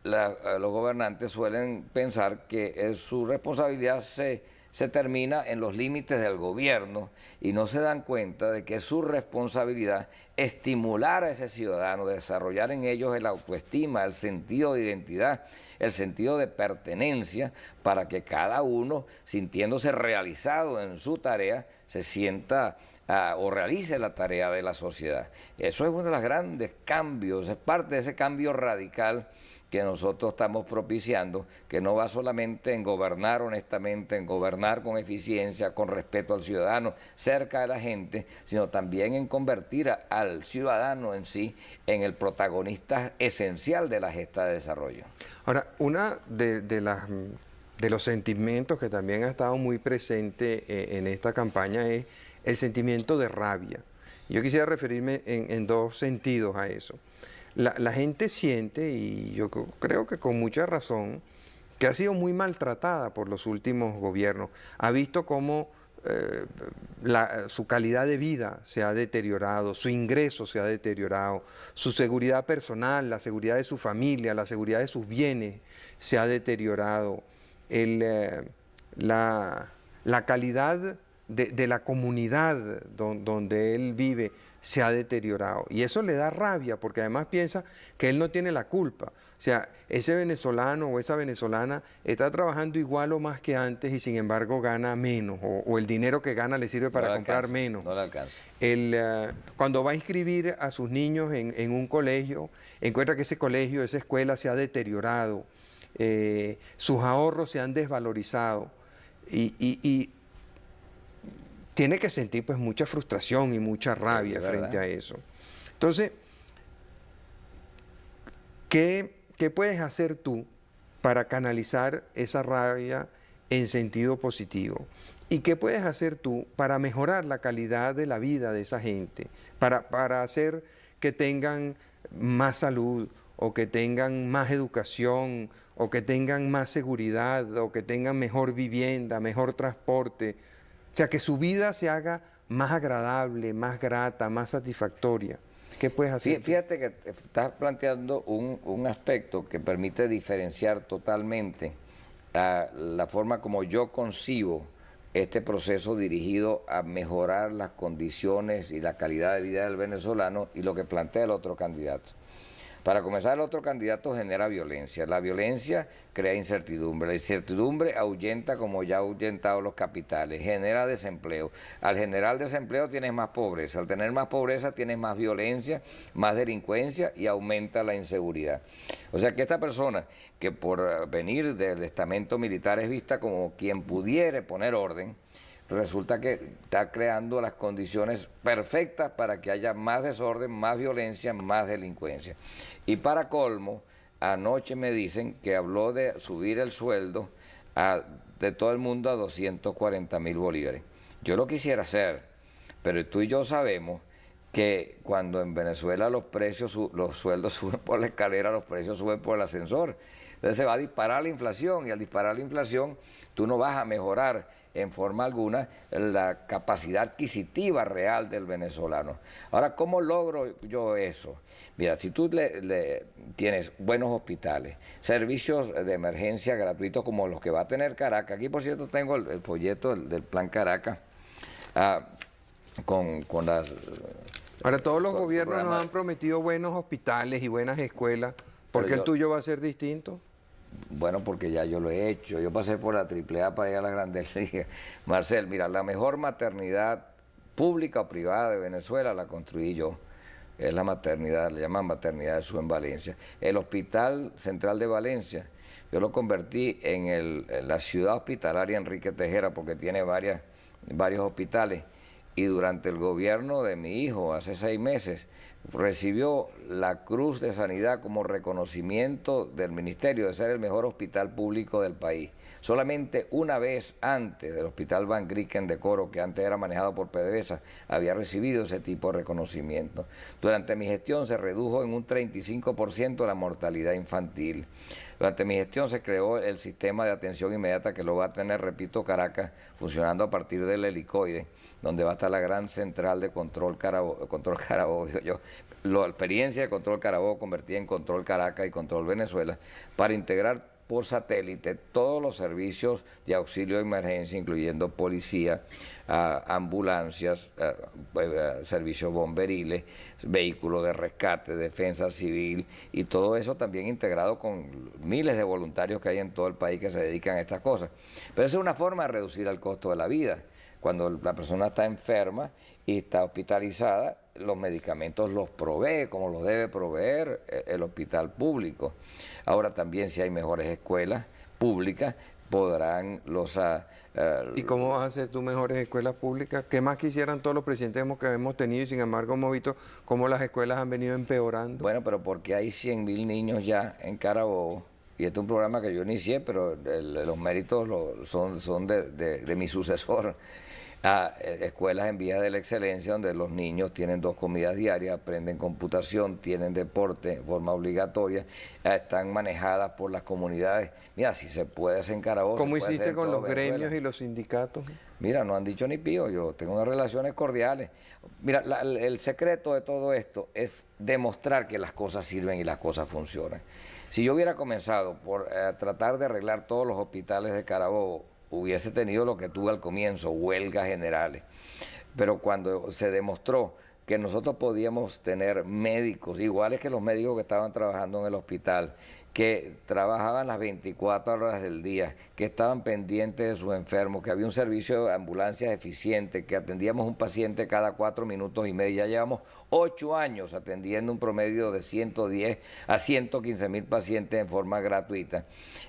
los gobernantes suelen pensar que su responsabilidad se termina en los límites del gobierno y no se dan cuenta de que es su responsabilidad estimular a ese ciudadano, desarrollar en ellos el autoestima, el sentido de identidad, el sentido de pertenencia, para que cada uno, sintiéndose realizado en su tarea, se sienta o realice la tarea de la sociedad. Eso es uno de los grandes cambios, es parte de ese cambio radical que nosotros estamos propiciando, que no va solamente en gobernar honestamente, en gobernar con eficiencia, con respeto al ciudadano, cerca de la gente, sino también en convertir al ciudadano en sí en el protagonista esencial de la gesta de desarrollo. Ahora, una de los sentimientos que también ha estado muy presente en esta campaña es el sentimiento de rabia. Yo quisiera referirme en dos sentidos a eso. La gente siente, y yo creo que con mucha razón, que ha sido muy maltratada por los últimos gobiernos. Ha visto cómo su calidad de vida se ha deteriorado, su ingreso se ha deteriorado, su seguridad personal, la seguridad de su familia, la seguridad de sus bienes se ha deteriorado. La calidad de la comunidad donde él vive se ha deteriorado. Y eso le da rabia, porque además piensa que él no tiene la culpa. O sea, ese venezolano o esa venezolana está trabajando igual o más que antes y sin embargo gana menos, o el dinero que gana le sirve para comprar menos. No le alcanza. Cuando va a inscribir a sus niños en un colegio, encuentra que ese colegio, esa escuela se ha deteriorado, sus ahorros se han desvalorizado y tiene que sentir pues mucha frustración y mucha rabia frente a eso. Entonces, ¿qué puedes hacer tú para canalizar esa rabia en sentido positivo? ¿Y qué puedes hacer tú para mejorar la calidad de la vida de esa gente? Para hacer que tengan más salud, o que tengan más educación, o que tengan más seguridad, o que tengan mejor vivienda, mejor transporte. O sea, que su vida se haga más agradable, más grata, más satisfactoria. ¿Qué puedes hacer? Fíjate que estás planteando un aspecto que permite diferenciar totalmente la forma como yo concibo este proceso dirigido a mejorar las condiciones y la calidad de vida del venezolano y lo que plantea el otro candidato. Para comenzar, el otro candidato genera violencia. La violencia crea incertidumbre. La incertidumbre ahuyenta como ya ha ahuyentado los capitales, genera desempleo. Al generar desempleo tienes más pobreza. Al tener más pobreza tienes más violencia, más delincuencia y aumenta la inseguridad. O sea que esta persona que por venir del estamento militar es vista como quien pudiera poner orden, resulta que está creando las condiciones perfectas para que haya más desorden, más violencia, más delincuencia. Y para colmo, anoche me dicen que habló de subir el sueldo de todo el mundo a 240.000 bolívares. Yo lo quisiera hacer, pero tú y yo sabemos que cuando en Venezuela los sueldos suben por la escalera, los precios suben por el ascensor. Entonces se va a disparar la inflación y al disparar la inflación tú no vas a mejorar en forma alguna la capacidad adquisitiva real del venezolano. Ahora, ¿cómo logro yo eso? Mira, si tú tienes buenos hospitales, servicios de emergencia gratuitos como los que va a tener Caracas, aquí por cierto tengo el folleto del Plan Caracas, con las... Ahora, todos los gobiernos nos han prometido buenos hospitales y buenas escuelas. ¿Por qué el tuyo va a ser distinto? Bueno, porque ya yo lo he hecho. Yo pasé por la AAA para ir a la Grandes Ligas. Marcel, mira, la mejor maternidad pública o privada de Venezuela la construí yo. Es la maternidad, le llaman maternidad del sur en Valencia. El Hospital Central de Valencia, yo lo convertí en la ciudad hospitalaria Enrique Tejera porque tiene varios hospitales. Y durante el gobierno de mi hijo, hace 6 meses, recibió la Cruz de Sanidad como reconocimiento del Ministerio de ser el mejor hospital público del país. Solamente una vez antes del Hospital Van Grieken de Coro, que antes era manejado por PDVSA, había recibido ese tipo de reconocimiento. Durante mi gestión se redujo en un 35% la mortalidad infantil. Durante mi gestión se creó el sistema de atención inmediata que lo va a tener, repito, Caracas, funcionando a partir del helicoide, donde va a estar la gran central de control Carabobo, la experiencia de control Carabobo convertida en control Caracas y control Venezuela, para integrar por satélite todos los servicios de auxilio de emergencia, incluyendo policía, ambulancias, servicios bomberiles, vehículos de rescate, defensa civil y todo eso también integrado con miles de voluntarios que hay en todo el país que se dedican a estas cosas. Pero esa es una forma de reducir el costo de la vida. Cuando la persona está enferma y está hospitalizada, los medicamentos los provee como los debe proveer el hospital público. Ahora también si hay mejores escuelas públicas, podrán ¿Y cómo vas a hacer tú mejores escuelas públicas? ¿Qué más quisieran todos los presidentes que hemos tenido y sin embargo hemos visto cómo las escuelas han venido empeorando? Bueno, pero porque hay 100.000 niños ya en Carabobo, y este es un programa que yo inicié, pero los méritos son de mi sucesor, a escuelas en vías de la excelencia donde los niños tienen 2 comidas diarias, aprenden computación, tienen deporte de forma obligatoria, están manejadas por las comunidades. Mira, si se puede hacer en Carabobo. ¿Cómo se puede hiciste hacer en con todo los Venezuela. gremios y los sindicatos? Mira, no han dicho ni pío, yo tengo unas relaciones cordiales. Mira, el secreto de todo esto es demostrar que las cosas sirven y las cosas funcionan. Si yo hubiera comenzado por tratar de arreglar todos los hospitales de Carabobo, hubiese tenido lo que tuve al comienzo, huelgas generales. Pero cuando se demostró que nosotros podíamos tener médicos, iguales que los médicos que estaban trabajando en el hospital, que trabajaban las 24 horas del día, que estaban pendientes de sus enfermos, que había un servicio de ambulancias eficiente, que atendíamos un paciente cada 4 minutos y medio. Ya llevamos 8 años atendiendo un promedio de 110 a 115.000 pacientes en forma gratuita.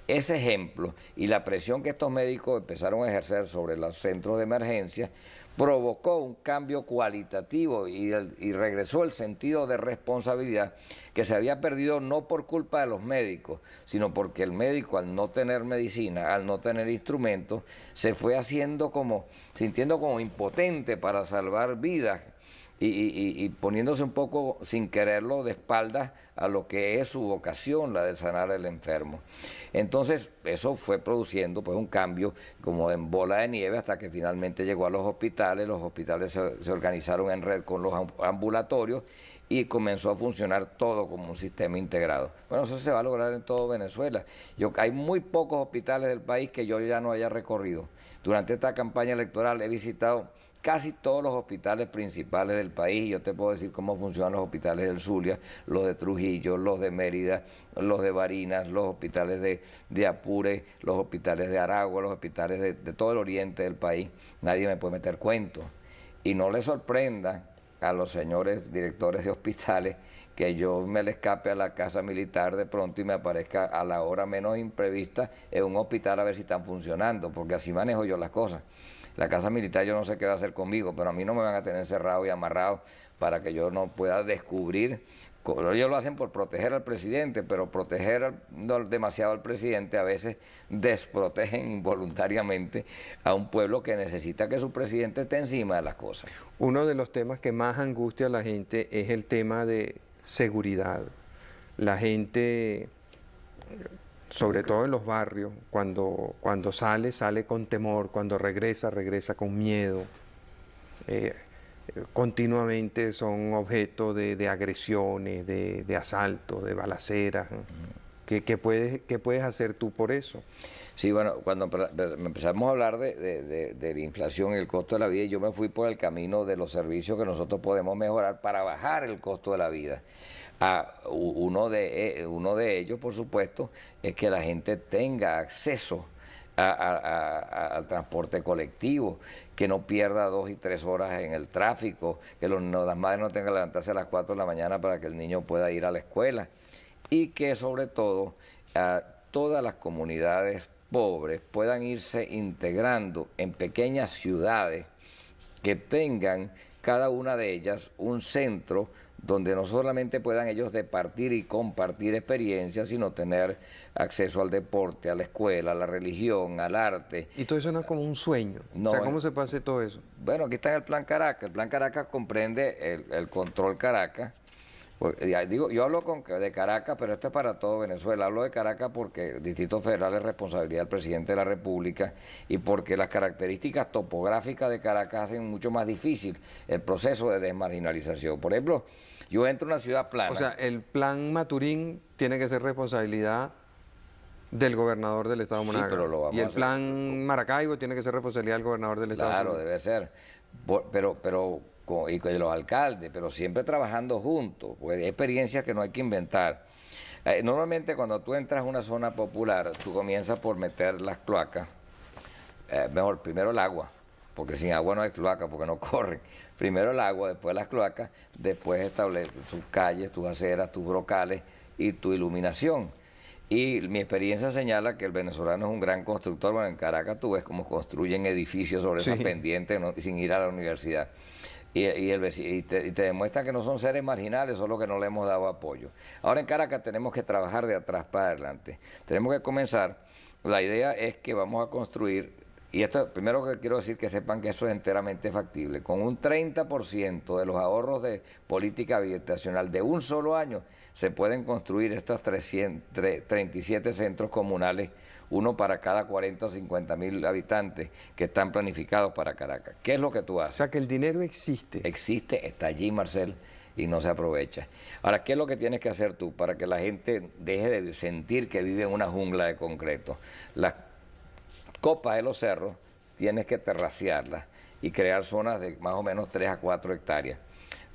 Ese ejemplo y la presión que estos médicos empezaron a ejercer sobre los centros de emergencia provocó un cambio cualitativo y regresó el sentido de responsabilidad que se había perdido no por culpa de los médicos, sino porque el médico, al no tener medicina, al no tener instrumentos, se fue sintiendo como impotente para salvar vidas y poniéndose un poco, sin quererlo, de espaldas a lo que es su vocación, la de sanar al enfermo. Entonces, eso fue produciendo pues un cambio como en bola de nieve hasta que finalmente llegó a los hospitales se organizaron en red con los ambulatorios y comenzó a funcionar todo como un sistema integrado. Bueno, eso se va a lograr en todo Venezuela. Hay muy pocos hospitales del país que yo ya no haya recorrido. Durante esta campaña electoral he visitado casi todos los hospitales principales del país. Yo te puedo decir cómo funcionan los hospitales del Zulia, los de Trujillo, los de Mérida, los de Barinas, los hospitales de Apure, los hospitales de Aragua, los hospitales de todo el oriente del país. Nadie me puede meter cuentos. Y no le sorprenda a los señores directores de hospitales que yo me le escape a la casa militar de pronto y me aparezca a la hora menos imprevista en un hospital a ver si están funcionando, porque así manejo yo las cosas. La casa militar yo no sé qué va a hacer conmigo, pero a mí no me van a tener encerrado y amarrado para que yo no pueda descubrir. Ellos lo hacen por proteger al presidente, pero proteger demasiado al presidente a veces desprotegen involuntariamente a un pueblo que necesita que su presidente esté encima de las cosas. Uno de los temas que más angustia a la gente es el tema de seguridad. La gente, sobre todo en los barrios, cuando sale con temor, cuando regresa con miedo. Continuamente son objeto de agresiones, de asaltos, de balaceras. ¿Qué puedes hacer tú por eso? Sí, bueno, cuando empezamos a hablar de la inflación y el costo de la vida, yo me fui por el camino de los servicios que nosotros podemos mejorar para bajar el costo de la vida. Uno de ellos, por supuesto, es que la gente tenga acceso al transporte colectivo, que no pierda 2 y 3 horas en el tráfico, que las madres no tengan que levantarse a las 4 de la mañana para que el niño pueda ir a la escuela, y que sobre todo todas las comunidades pobres puedan irse integrando en pequeñas ciudades que tengan cada una de ellas un centro donde no solamente puedan ellos departir y compartir experiencias, sino tener acceso al deporte, a la escuela, a la religión, al arte. Y todo eso no es como un sueño. No, o sea, ¿cómo se puede hacer todo eso? Bueno, aquí está el Plan Caracas. El Plan Caracas comprende el Control Caracas. Yo hablo de Caracas, pero esto es para todo Venezuela. Hablo de Caracas porque el Distrito Federal es responsabilidad del presidente de la República y porque las características topográficas de Caracas hacen mucho más difícil el proceso de desmarginalización. Por ejemplo, yo entro a una ciudad plana. O sea, el plan Maturín tiene que ser responsabilidad del gobernador del estado de Monagas. Sí, pero lo vamos y el a hacer. plan Maracaibo tiene que ser responsabilidad del gobernador del estado. Claro, debe ser. Y con los alcaldes, pero siempre trabajando juntos, porque hay experiencias que no hay que inventar. Normalmente cuando tú entras a una zona popular, tú comienzas por meter las cloacas, primero el agua, porque sin agua no hay cloaca, porque no corren. Primero el agua, después las cloacas, después establece tus calles, tus aceras, tus brocales y tu iluminación. Y mi experiencia señala que el venezolano es un gran constructor. Bueno, en Caracas tú ves cómo construyen edificios sobre esas pendientes, ¿no?, sin ir a la universidad. Y te demuestra que no son seres marginales, solo que no le hemos dado apoyo. Ahora en Caracas tenemos que trabajar de atrás para adelante. Tenemos que comenzar. La idea es que vamos a construir, y esto primero que quiero decir, que sepan que eso es enteramente factible, con un 30% de los ahorros de política habitacional de un solo año se pueden construir estos 37 centros comunales, uno para cada 40 o 50 mil habitantes que están planificados para Caracas. ¿Qué es lo que tú haces? O sea que el dinero existe. Existe, está allí, Marcel, y no se aprovecha. Ahora, ¿qué es lo que tienes que hacer tú para que la gente deje de sentir que vive en una jungla de concreto? Las copas de los cerros tienes que terracearlas y crear zonas de más o menos 3 a 4 hectáreas,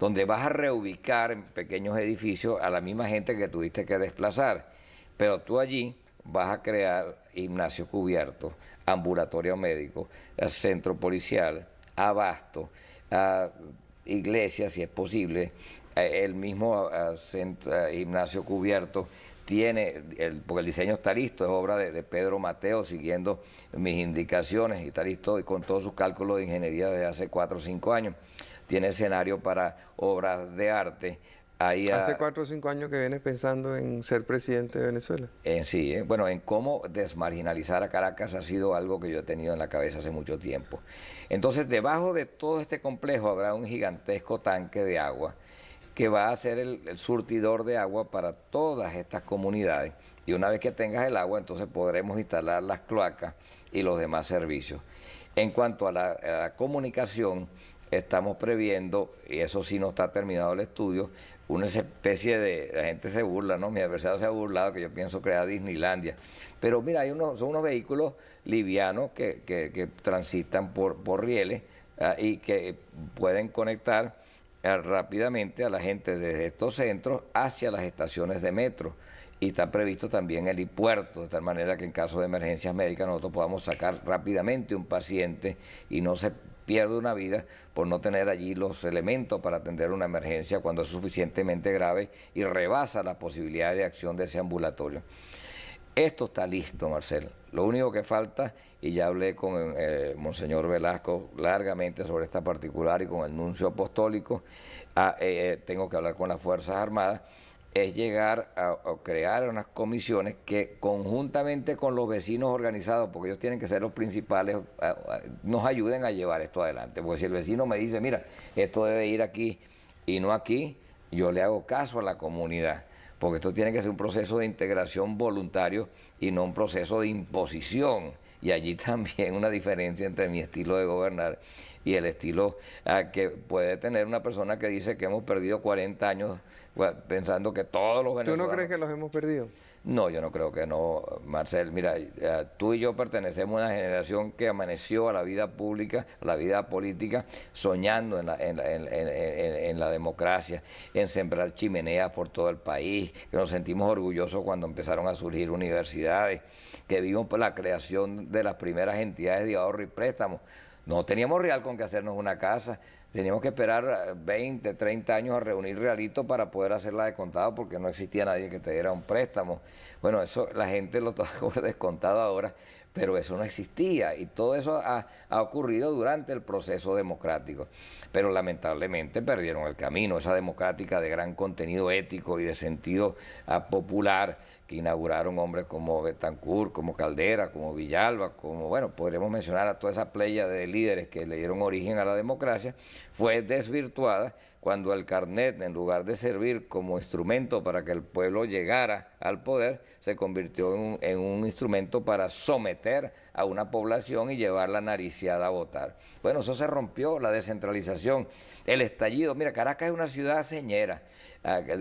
donde vas a reubicar en pequeños edificios a la misma gente que tuviste que desplazar, pero tú allí vas a crear gimnasio cubierto, ambulatorio médico, centro policial, abasto, iglesia si es posible, el mismo gimnasio cubierto tiene, porque el diseño está listo, es obra de Pedro Mateo, siguiendo mis indicaciones, y está listo con todos sus cálculos de ingeniería desde hace 4 o 5 años. Tiene escenario para obras de arte. Hace 4 o 5 años que vienes pensando en ser presidente de Venezuela. Sí, bueno, en cómo desmarginalizar a Caracas ha sido algo que yo he tenido en la cabeza hace mucho tiempo. Entonces, debajo de todo este complejo habrá un gigantesco tanque de agua que va a ser el surtidor de agua para todas estas comunidades. Y una vez que tengas el agua, entonces podremos instalar las cloacas y los demás servicios. En cuanto a la comunicación, estamos previendo, y eso sí no está terminado el estudio, una especie de, la gente se burla, ¿no? Mi adversario se ha burlado que yo pienso crear Disneylandia. Pero mira, son unos vehículos livianos que transitan por rieles y que pueden conectar rápidamente a la gente desde estos centros hacia las estaciones de metro. Y está previsto también el helipuerto, de tal manera que en caso de emergencias médicas nosotros podamos sacar rápidamente un paciente y no se pierde una vida por no tener allí los elementos para atender una emergencia cuando es suficientemente grave y rebasa la posibilidad de acción de ese ambulatorio. Esto está listo, Marcel. Lo único que falta, y ya hablé con Monseñor Velasco largamente sobre esta particular y con el nuncio apostólico, tengo que hablar con las Fuerzas Armadas, es llegar a crear unas comisiones que conjuntamente con los vecinos organizados, porque ellos tienen que ser los principales, nos ayuden a llevar esto adelante. Porque si el vecino me dice, mira, esto debe ir aquí y no aquí, yo le hago caso a la comunidad, porque esto tiene que ser un proceso de integración voluntario y no un proceso de imposición. Y allí también una diferencia entre mi estilo de gobernar y el estilo que puede tener una persona que dice que hemos perdido 40 años pensando que todos los venezolanos... ¿Tú no crees que los hemos perdido? No, yo no creo que no, Marcel. Mira, tú y yo pertenecemos a una generación que amaneció a la vida pública, a la vida política, soñando en la democracia, en sembrar chimeneas por todo el país, que nos sentimos orgullosos cuando empezaron a surgir universidades, que vimos la creación de las primeras entidades de ahorro y préstamo. No teníamos real con que hacernos una casa, teníamos que esperar 20, 30 años a reunir realitos para poder hacerla de contado porque no existía nadie que te diera un préstamo. Bueno, eso la gente lo toma como descontado ahora, pero eso no existía y todo eso ha ocurrido durante el proceso democrático. Pero lamentablemente perdieron el camino, esa democrática de gran contenido ético y de sentido popular que inauguraron hombres como Betancourt, como Caldera, como Villalba, como, bueno, podríamos mencionar a toda esa playa de líderes que le dieron origen a la democracia, fue desvirtuada cuando el carnet, en lugar de servir como instrumento para que el pueblo llegara al poder, se convirtió en un instrumento para someter a una población y llevarla nariciada a votar. Bueno, eso se rompió, la descentralización, el estallido. Mira, Caracas es una ciudad señera,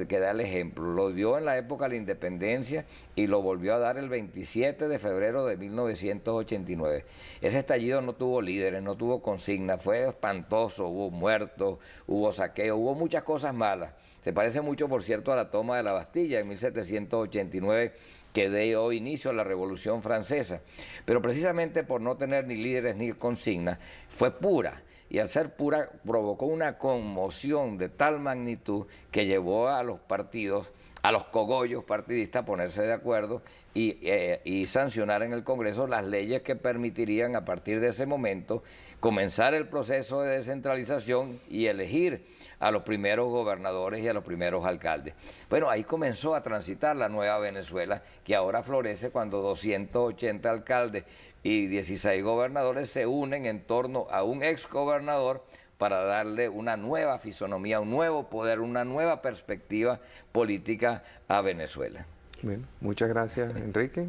que da el ejemplo. Lo dio en la época de la independencia y lo volvió a dar el 27 de febrero de 1989. Ese estallido no tuvo líderes, no tuvo consigna, fue espantoso, hubo muertos, hubo saqueo, hubo muchas cosas malas. Se parece mucho, por cierto, a la toma de la Bastilla en 1789, que dio inicio a la Revolución Francesa. Pero precisamente por no tener ni líderes ni consignas, fue pura. Y al ser pura provocó una conmoción de tal magnitud que llevó a los partidos, a los cogollos partidistas, a ponerse de acuerdo y sancionar en el Congreso las leyes que permitirían a partir de ese momento comenzar el proceso de descentralización y elegir a los primeros gobernadores y a los primeros alcaldes. Bueno, ahí comenzó a transitar la nueva Venezuela, que ahora florece cuando 280 alcaldes y 16 gobernadores se unen en torno a un exgobernador para darle una nueva fisonomía, un nuevo poder, una nueva perspectiva política a Venezuela. Bueno, muchas gracias, Enrique.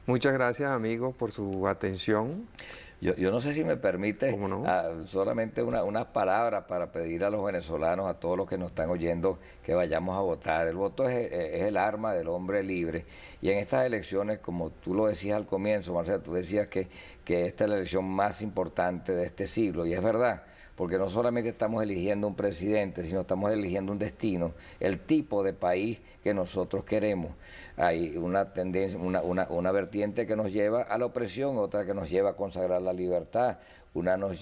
Muchas gracias, amigos, por su atención. Yo no sé si me permite ¿Cómo no? solamente unas palabras para pedir a los venezolanos, a todos los que nos están oyendo, que vayamos a votar. El voto es el arma del hombre libre. Y en estas elecciones, como tú lo decías al comienzo, Marcelo, tú decías que esta es la elección más importante de este siglo, y es verdad. Porque no solamente estamos eligiendo un presidente, sino estamos eligiendo un destino, el tipo de país que nosotros queremos. Hay una tendencia, una vertiente que nos lleva a la opresión, otra que nos lleva a consagrar la libertad, una nos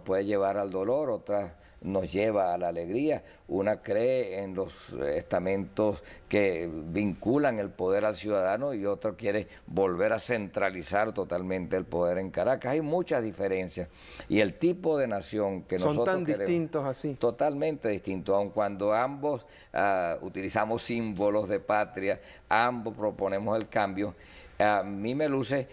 puede llevar al dolor, otra nos lleva a la alegría, una cree en los estamentos que vinculan el poder al ciudadano y otra quiere volver a centralizar totalmente el poder en Caracas. Hay muchas diferencias y el tipo de nación que nosotros ¿Son tan queremos, distintos así? totalmente distintos, aun cuando ambos utilizamos símbolos de patria, ambos proponemos el cambio. A mí me luce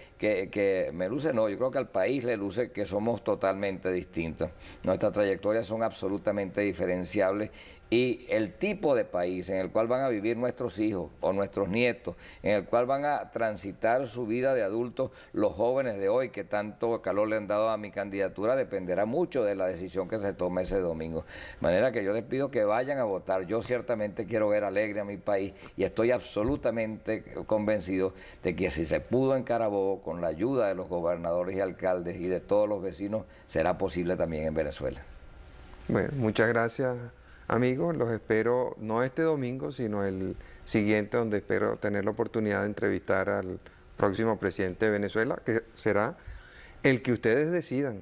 no, yo creo que al país le luce que somos totalmente distintos. Nuestras trayectorias son absolutamente diferenciables y el tipo de país en el cual van a vivir nuestros hijos o nuestros nietos, en el cual van a transitar su vida de adultos los jóvenes de hoy, que tanto calor le han dado a mi candidatura, dependerá mucho de la decisión que se tome ese domingo. De manera que yo les pido que vayan a votar. Yo ciertamente quiero ver alegre a mi país y estoy absolutamente convencido de que si se pudo en Carabobo, con la ayuda de los gobernadores y alcaldes y de todos los vecinos, será posible también en Venezuela. Bueno, muchas gracias, amigos. Los espero no este domingo, sino el siguiente, donde espero tener la oportunidad de entrevistar al próximo presidente de Venezuela, que será el que ustedes decidan.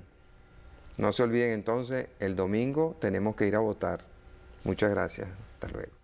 No se olviden entonces, el domingo tenemos que ir a votar. Muchas gracias. Hasta luego.